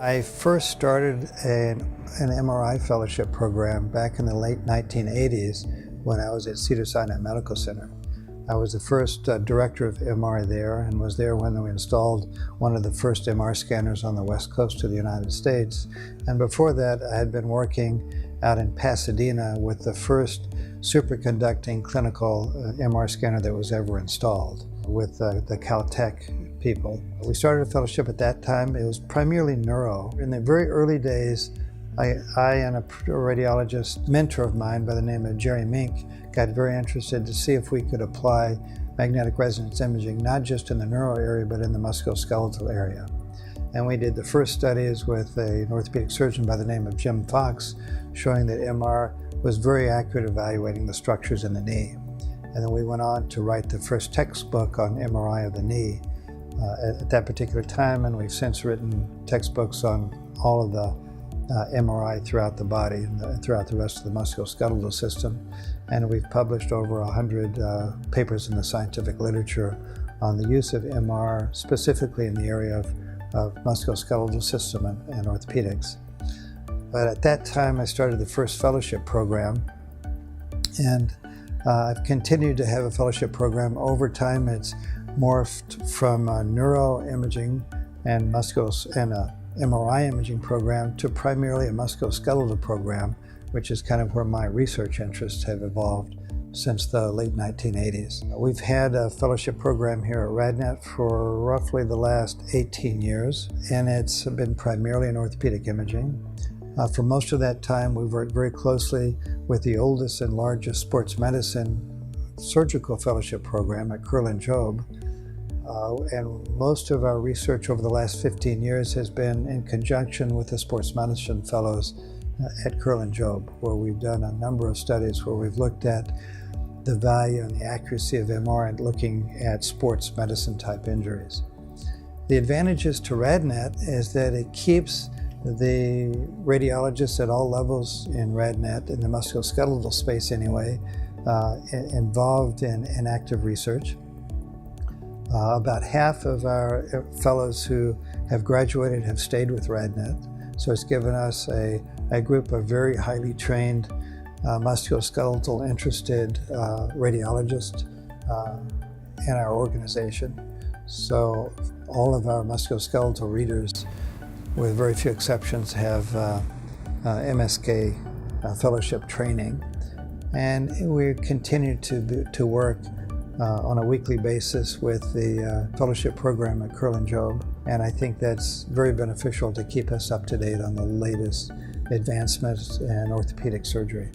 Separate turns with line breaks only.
I first started an MRI fellowship program back in the late 1980s when I was at Cedars-Sinai Medical Center. I was the first director of MR there and was there when we installed one of the first MR scanners on the west coast of the United States. And before that, I had been working out in Pasadena with the first superconducting clinical MR scanner that was ever installed with the Caltech people. We started a fellowship at that time. It was primarily neuro. In the very early days, I and a radiologist mentor of mine by the name of Jerry Mink got very interested to see if we could apply magnetic resonance imaging not just in the neuro area but in the musculoskeletal area. And we did the first studies with an orthopedic surgeon by the name of Jim Fox, showing that MR was very accurate evaluating the structures in the knee. And then we went on to write the first textbook on MRI of the knee at that particular time, and we've since written textbooks on all of the MRI throughout the body and throughout the rest of the musculoskeletal system. And we've published over 100 papers in the scientific literature on the use of MR, specifically in the area of musculoskeletal system and orthopedics. But at that time, I started the first fellowship program, and I've continued to have a fellowship program. Over time, it's morphed from neuroimaging and MRI imaging program to primarily a musculoskeletal program, which is kind of where my research interests have evolved since the late 1980s. We've had a fellowship program here at RadNet for roughly the last 18 years, and it's been primarily in orthopedic imaging. For most of that time, we've worked very closely with the oldest and largest sports medicine surgical fellowship program at Crues and Job. And most of our research over the last 15 years has been in conjunction with the sports medicine fellows at Crues and Job, where we've done a number of studies where we've looked at the value and the accuracy of MR and looking at sports medicine type injuries. The advantages to RadNet is that it keeps the radiologists at all levels in RadNet, in the musculoskeletal space anyway, involved in active research. About half of our fellows who have graduated have stayed with RadNet, so it's given us a group of very highly trained musculoskeletal interested radiologists in our organization. So all of our musculoskeletal readers, with very few exceptions, have MSK fellowship training, and we continue to work on a weekly basis with the fellowship program at Crues and Job, and I think that's very beneficial to keep us up to date on the latest advancements in orthopedic surgery.